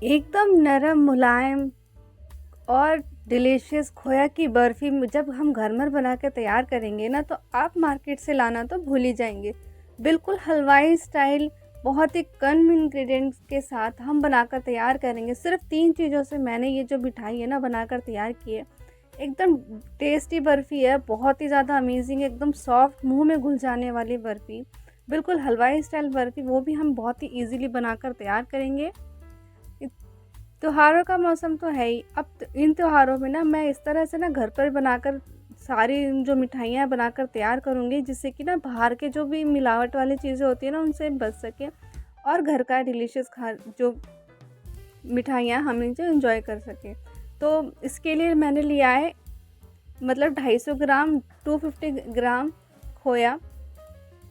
एकदम नरम मुलायम और डिलीशियस खोया की बर्फ़ी जब हम घर में बना के तैयार करेंगे ना, तो आप मार्केट से लाना तो भूल ही जाएंगे। बिल्कुल हलवाई स्टाइल, बहुत ही कम इंग्रेडिएंट्स के साथ हम बनाकर तैयार करेंगे। सिर्फ 3 चीज़ों से मैंने ये जो मिठाई है ना बनाकर तैयार की है। एकदम टेस्टी बर्फ़ी है, बहुत ही ज़्यादा अमेजिंग, एकदम सॉफ्ट, मुंह में घुल जाने वाली बर्फ़ी, बिल्कुल हलवाई स्टाइल बर्फ़ी, वो भी हम बहुत ही ईज़िली बनाकर तैयार करेंगे। त्योहारों का मौसम तो है ही। अब इन त्योहारों में ना मैं इस तरह से ना घर पर बनाकर सारी जो मिठाइयाँ बनाकर तैयार करूँगी, जिससे कि ना बाहर के जो भी मिलावट वाली चीज़ें होती है ना उनसे बच सके, और घर का डिलीशियस खा जो मिठाइयाँ हम इनसे एंजॉय कर सकें। तो इसके लिए मैंने लिया है, मतलब 250 ग्राम, 250 ग्राम खोया।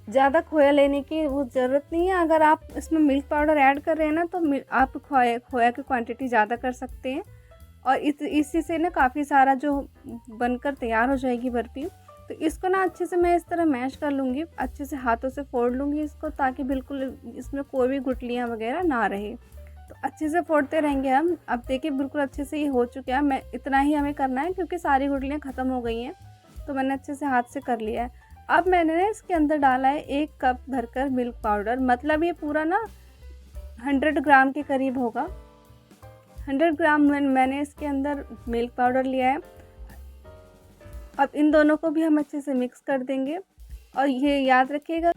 ज़्यादा खोया लेने की वो ज़रूरत नहीं है। अगर आप इसमें मिल्क पाउडर ऐड कर रहे हैं ना, तो आप खोया खोया की क्वांटिटी ज़्यादा कर सकते हैं, और इसी से ना काफ़ी सारा जो बनकर तैयार हो जाएगी बर्फ़ी। तो इसको ना अच्छे से मैं इस तरह मैश कर लूँगी, अच्छे से हाथों से फोड़ लूँगी इसको, ताकि बिल्कुल इसमें कोई भी गुठलियाँ वगैरह ना रहे। तो अच्छे से फोड़ते रहेंगे हम। अब देखिए बिल्कुल अच्छे से ये हो चुका है। मैं इतना ही हमें करना है क्योंकि सारी गुठलियाँ ख़त्म हो गई हैं, तो मैंने अच्छे से हाथ से कर लिया है। अब मैंने ना इसके अंदर डाला है 1 कप भरकर मिल्क पाउडर, मतलब ये पूरा ना 100 ग्राम के करीब होगा। 100 ग्राम मैंने इसके अंदर मिल्क पाउडर लिया है। अब इन दोनों को भी हम अच्छे से मिक्स कर देंगे, और ये याद रखिएगा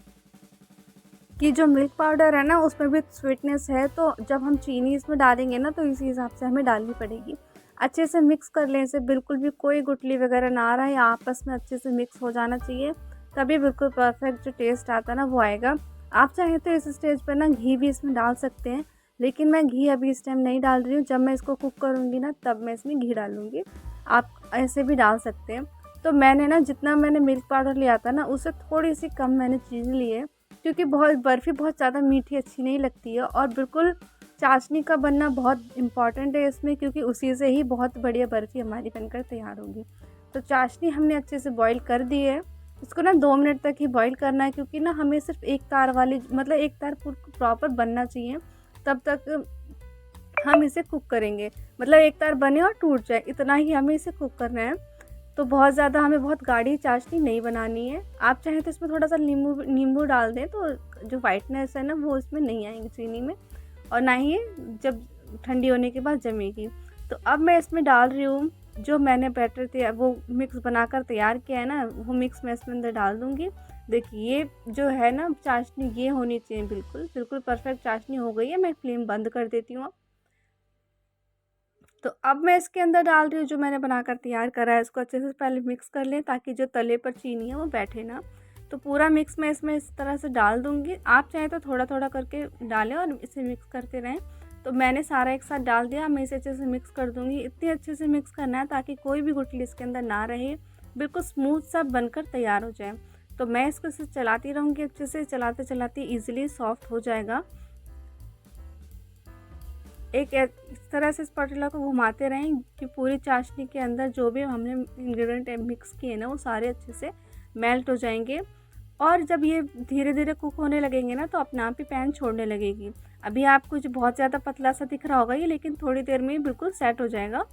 कि जो मिल्क पाउडर है ना उसमें भी स्वीटनेस है, तो जब हम चीनी इसमें डालेंगे ना तो इसी हिसाब से हमें डालनी पड़ेगी। अच्छे से मिक्स कर लें इसे, बिल्कुल भी कोई गुठली वगैरह ना रहे, आपस में अच्छे से मिक्स हो जाना चाहिए, तभी बिल्कुल परफेक्ट जो टेस्ट आता है ना वो आएगा। आप चाहें तो इस स्टेज पर ना घी भी इसमें डाल सकते हैं, लेकिन मैं घी अभी इस टाइम नहीं डाल रही हूँ। जब मैं इसको कुक करूँगी ना तब मैं इसमें घी डालूँगी। आप ऐसे भी डाल सकते हैं। तो मैंने ना जितना मैंने मिल्क पाउडर लिया था ना उससे थोड़ी सी कम मैंने चीनी ली है, क्योंकि बहुत बर्फ़ी बहुत ज़्यादा मीठी अच्छी नहीं लगती है, और बिल्कुल चाशनी का बनना बहुत इम्पॉर्टेंट है इसमें, क्योंकि उसी से ही बहुत बढ़िया बर्फ़ी हमारी बनकर तैयार होगी। तो चाशनी हमने अच्छे से बॉईल कर दी है। इसको ना 2 मिनट तक ही बॉईल करना है, क्योंकि ना हमें सिर्फ एक तार वाली, मतलब एक तार प्रॉपर बनना चाहिए, तब तक हम इसे कुक करेंगे। मतलब एक तार बने और टूट जाए, इतना ही हमें इसे कुक करना है। तो बहुत ज़्यादा हमें बहुत गाढ़ी चाशनी नहीं बनानी है। आप चाहें तो इसमें थोड़ा सा नींबू नींबू डाल दें, तो जो वाइटनेस है ना वो इसमें नहीं आएगी चीनी में, और ना ही ये जब ठंडी होने के बाद जमेगी। तो अब मैं इसमें डाल रही हूँ जो मैंने बैटर तैयार, वो मिक्स बनाकर तैयार किया है ना, वो मिक्स मैं इसमें अंदर डाल दूँगी। देखिए ये जो है ना चाशनी, ये होनी चाहिए, बिल्कुल बिल्कुल परफेक्ट चाशनी हो गई है। मैं फ्लेम बंद कर देती हूँ। तो अब मैं इसके अंदर डाल रही हूँ जो मैंने बनाकर तैयार करा है। इसको अच्छे से पहले मिक्स कर लें, ताकि जो तले पर चीनी है वो बैठे ना। तो पूरा मिक्स मैं इसमें इस तरह से डाल दूँगी। आप चाहें तो थोड़ा थोड़ा करके डालें और इसे मिक्स करते रहें। तो मैंने सारा एक साथ डाल दिया। मैं इसे अच्छे से मिक्स कर दूँगी। इतने अच्छे से मिक्स करना है ताकि कोई भी गुठली इसके अंदर ना रहे, बिल्कुल स्मूथ सा बनकर तैयार हो जाए। तो मैं इसको इसे चलाती रहूँगी, अच्छे से चलाते चलाते ईजिली सॉफ्ट हो जाएगा। इस तरह से स्पैटुला को घुमाते रहें कि पूरी चाशनी के अंदर जो भी हमने इंग्रेडिएंट मिक्स किए ना वो सारे अच्छे से मेल्ट हो जाएंगे। और जब ये धीरे धीरे कुक होने लगेंगे ना तो अपने आप ही पैन छोड़ने लगेगी। अभी आपको जो बहुत ज़्यादा पतला सा दिख रहा होगा ये, लेकिन थोड़ी देर में ही बिल्कुल सेट हो जाएगा।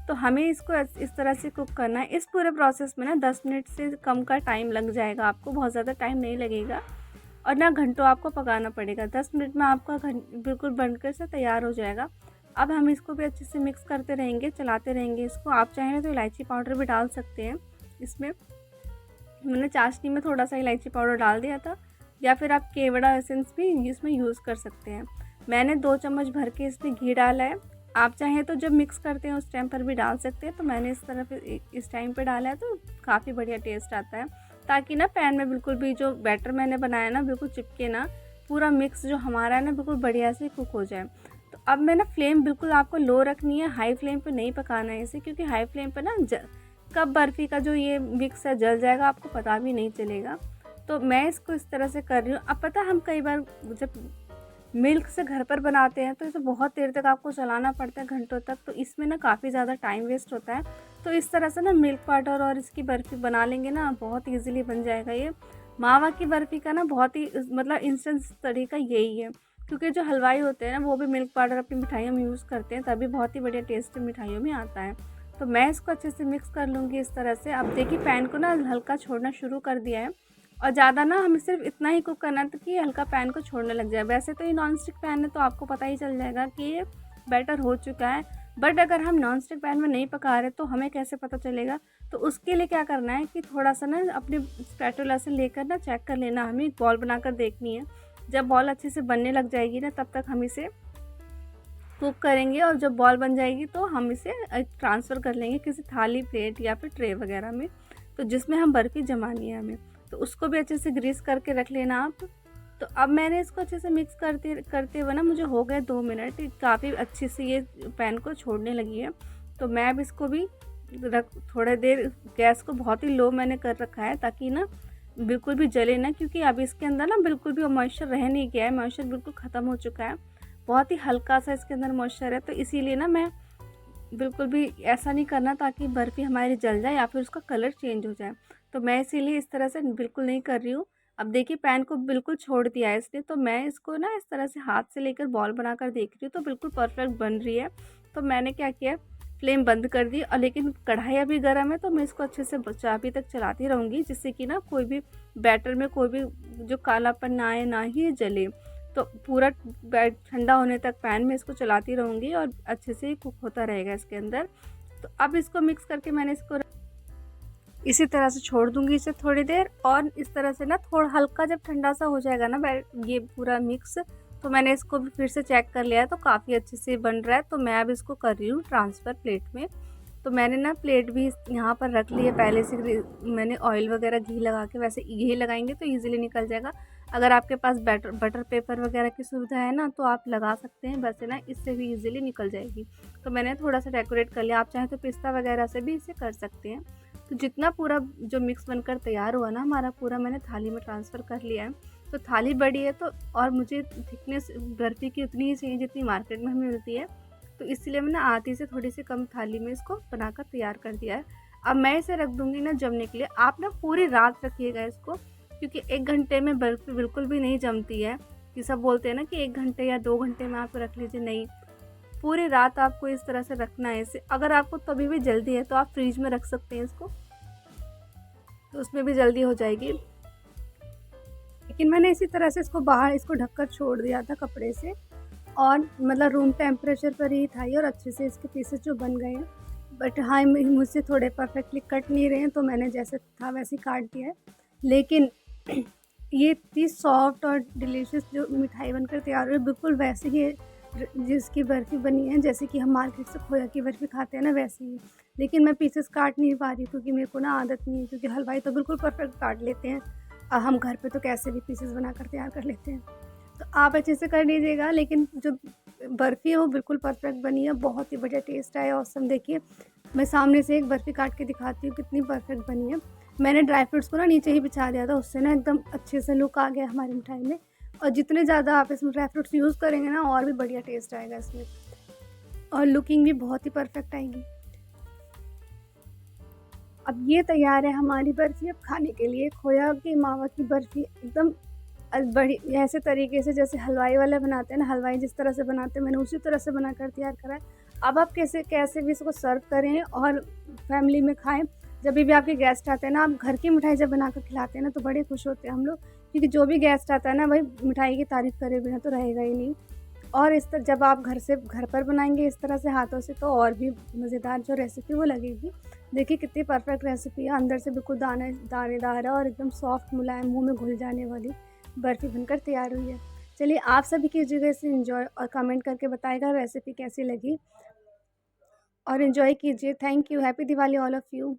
तो हमें इसको इस तरह से कुक करना है। इस पूरे प्रोसेस में ना 10 मिनट से कम का टाइम लग जाएगा, आपको बहुत ज़्यादा टाइम नहीं लगेगा, और ना घंटों आपको पकाना पड़ेगा। 10 मिनट में आपका बिल्कुल बनकर से तैयार हो जाएगा। अब हम इसको भी अच्छे से मिक्स करते रहेंगे, चलाते रहेंगे इसको। आप चाहें तो इलायची पाउडर भी डाल सकते हैं इसमें। मैंने चाशनी में थोड़ा सा इलायची पाउडर डाल दिया था, या फिर आप केवड़ा एसेंस भी इसमें यूज़ कर सकते हैं। मैंने 2 चम्मच भर के इसमें घी डाला है। आप चाहें तो जब मिक्स करते हैं उस टाइम पर भी डाल सकते हैं। तो मैंने इस तरह इस टाइम पर डाला है, तो काफ़ी बढ़िया टेस्ट आता है, ताकि ना पैन में बिल्कुल भी जो बैटर मैंने बनाया ना बिल्कुल चिपके ना, पूरा मिक्स जो हमारा है ना बिल्कुल बढ़िया से कुक हो जाए। तो अब मैं ना फ्लेम बिल्कुल आपको लो रखनी है, हाई फ्लेम पे नहीं पकाना है इसे, क्योंकि हाई फ्लेम पे ना कब बर्फ़ी का जो ये मिक्स है जल जाएगा, आपको पता भी नहीं चलेगा। तो मैं इसको इस तरह से कर रही हूँ। अब पता हम कई बार जब मिल्क से घर पर बनाते हैं तो इसे बहुत देर तक आपको चलाना पड़ता है, घंटों तक, तो इसमें ना काफ़ी ज़्यादा टाइम वेस्ट होता है। तो इस तरह से ना मिल्क पाउडर और इसकी बर्फ़ी बना लेंगे ना, बहुत ईज़िली बन जाएगा ये। मावा की बर्फ़ी का ना बहुत ही मतलब इंस्टेंट तरीका यही है। क्योंकि जो हलवाई होते हैं ना वो भी मिल्क पाउडर अपनी मिठाइयों में यूज़ करते हैं, तभी बहुत ही बढ़िया टेस्ट मिठाइयों में आता है। तो मैं इसको अच्छे से मिक्स कर लूँगी इस तरह से। अब देखिए पैन को ना हल्का छोड़ना शुरू कर दिया है, और ज़्यादा ना हमें सिर्फ इतना ही कुक करना था कि हल्का पैन को छोड़ने लग जाए। वैसे तो ये नॉन स्टिक पैन है तो आपको पता ही चल जाएगा कि ये बैटर हो चुका है, बट अगर हम नॉन स्टिक पैन में नहीं पका रहे तो हमें कैसे पता चलेगा? तो उसके लिए क्या करना है कि थोड़ा सा ना अपने स्पैटुला से लेकर ना चेक कर लेना, हमें एक बॉल बनाकर देखनी है। जब बॉल अच्छे से बनने लग जाएगी ना तब तक हम इसे कुक करेंगे, और जब बॉल बन जाएगी तो हम इसे ट्रांसफ़र कर लेंगे किसी थाली, प्लेट या फिर ट्रे वगैरह में, तो जिसमें हम बर्फ़ी जमानी है हमें। तो उसको भी अच्छे से ग्रीस करके रख लेना आप। तो अब मैंने इसको अच्छे से मिक्स करते करते हुए ना मुझे हो गए 2 मिनट, काफ़ी अच्छे से ये पैन को छोड़ने लगी है। तो मैं अब इसको भी रख थोड़ा देर, गैस को बहुत ही लो मैंने कर रखा है ताकि ना बिल्कुल भी जले ना, क्योंकि अब इसके अंदर ना बिल्कुल भी मॉइस्चर रह नहीं गया है, मॉइस्चर बिल्कुल ख़त्म हो चुका है। बहुत ही हल्का सा इसके अंदर मॉइस्चर है, तो इसीलिए ना मैं बिल्कुल भी ऐसा नहीं करना ताकि बर्फ़ी हमारी जल जाए या फिर उसका कलर चेंज हो जाए। तो मैं इसीलिए इस तरह से बिल्कुल नहीं कर रही हूँ। अब देखिए पैन को बिल्कुल छोड़ दिया है इसने, तो मैं इसको ना इस तरह से हाथ से लेकर बॉल बनाकर देख रही हूँ, तो बिल्कुल परफेक्ट बन रही है। तो मैंने क्या किया, फ्लेम बंद कर दी, और लेकिन कढ़ाई अभी गर्म है तो मैं इसको अच्छे से चाबी तक चलाती रहूँगी, जिससे कि ना कोई भी बैटर में कोई भी जो कालापन ना आए, ना ही जले। तो पूरा ठंडा होने तक पैन में इसको चलाती रहूँगी और अच्छे से कुक होता रहेगा इसके अंदर। तो अब इसको मिक्स करके मैंने इसको इसी तरह से छोड़ दूँगी इसे थोड़ी देर, और इस तरह से ना थोड़ा हल्का जब ठंडा सा हो जाएगा ना ये पूरा मिक्स, तो मैंने इसको भी फिर से चेक कर लिया है, तो काफ़ी अच्छे से बन रहा है। तो मैं अब इसको कर रही हूँ ट्रांसफ़र प्लेट में। तो मैंने ना प्लेट भी यहाँ पर रख ली है पहले से, मैंने ऑयल वगैरह घी लगा के, वैसे घी लगाएंगे तो ईज़िली निकल जाएगा। अगर आपके पास बटर पेपर वगैरह की सुविधा है ना तो आप लगा सकते हैं, वैसे ना इससे भी ईज़िली निकल जाएगी। तो मैंने थोड़ा सा डेकोरेट कर लिया, आप चाहें तो पिस्ता वगैरह से भी इसे कर सकते हैं। तो जितना पूरा जो मिक्स बनकर तैयार हुआ ना हमारा, पूरा मैंने थाली में ट्रांसफ़र कर लिया है। तो थाली बड़ी है तो, और मुझे थिकनेस बर्फ़ी की उतनी ही चाहिए जितनी मार्केट में हमें मिलती है, तो इसलिए मैंने आधी से थोड़ी सी कम थाली में इसको बनाकर तैयार कर दिया है। अब मैं इसे रख दूँगी ना जमने के लिए। आप ना पूरी रात रखिएगा इसको, क्योंकि 1 घंटे में बर्फ़ी बिल्कुल भी नहीं जमती है। कि सब बोलते हैं ना कि 1 घंटे या 2 घंटे में आप रख लीजिए, नहीं, पूरी रात आपको इस तरह से रखना है इसे। अगर आपको तभी भी जल्दी है तो आप फ्रिज में रख सकते हैं इसको, तो उसमें भी जल्दी हो जाएगी। लेकिन मैंने इसी तरह से इसको बाहर इसको ढककर छोड़ दिया था कपड़े से, और मतलब रूम टेम्परेचर पर ही था ये, और अच्छे से इसके पीसेस जो बन गए हैं। बट हाँ, मुझसे थोड़े परफेक्टली कट नहीं रहे हैं, तो मैंने जैसे था वैसे ही काट दिया है। लेकिन ये इतनी सॉफ्ट और डिलीशियस जो मिठाई बनकर तैयार हुई, बिल्कुल वैसे ही जिसकी बर्फ़ी बनी है, जैसे कि हम मार्केट से खोया की बर्फ़ी खाते हैं ना, वैसे ही। लेकिन मैं पीसेस काट नहीं पा रही क्योंकि मेरे को ना आदत नहीं है, क्योंकि हलवाई तो बिल्कुल परफेक्ट काट लेते हैं, और हम घर पे तो कैसे भी पीसेस बनाकर तैयार कर लेते हैं। तो आप अच्छे से कर लीजिएगा, लेकिन जो बर्फ़ी है वो बिल्कुल परफेक्ट बनी है, बहुत ही बढ़िया टेस्ट आया ऑसम। देखिए मैं सामने से एक बर्फ़ी काट के दिखाती हूँ कितनी परफेक्ट बनी है। मैंने ड्राई फ्रूट्स को ना नीचे ही बिछा दिया था, उससे ना एकदम अच्छे से लुक आ गया हमारी मिठाई में, और जितने ज़्यादा आप इसमें ड्राई फ्रूट्स यूज़ करेंगे ना और भी बढ़िया टेस्ट आएगा इसमें, और लुकिंग भी बहुत ही परफेक्ट आएगी। अब ये तैयार है हमारी बर्फ़ी अब खाने के लिए। खोया की मावा की बर्फ़ी एकदम बड़ी ऐसे तरीके से जैसे हलवाई वाले बनाते हैं ना, हलवाई जिस तरह से बनाते हैं मैंने उसी तरह से बनाकर तैयार करा है। अब आप कैसे कैसे भी इसको सर्व करें और फैमिली में खाएँ। जब भी आपके गेस्ट आते हैं ना, आप घर की मिठाई जब बनाकर खिलाते हैं ना तो बड़े खुश होते हैं हम लोग, क्योंकि जो भी गेस्ट आता है ना भाई मिठाई की तारीफ़ करे बिना तो रहेगा ही नहीं। और इस तरह जब आप घर पर बनाएंगे इस तरह से हाथों से, तो और भी मज़ेदार जो रेसिपी वो लगेगी। देखिए कितनी परफेक्ट रेसिपी है, अंदर से बिल्कुल दानेदार है और एकदम सॉफ्ट मुलायम, मुँह में घुल जाने वाली बर्फ़ी बनकर तैयार हुई है। चलिए आप सभी कीजिएगा इसे एंजॉय, और कमेंट करके बताइएगा रेसिपी कैसी लगी, और एंजॉय कीजिए। Thank you. Happy Diwali all of you.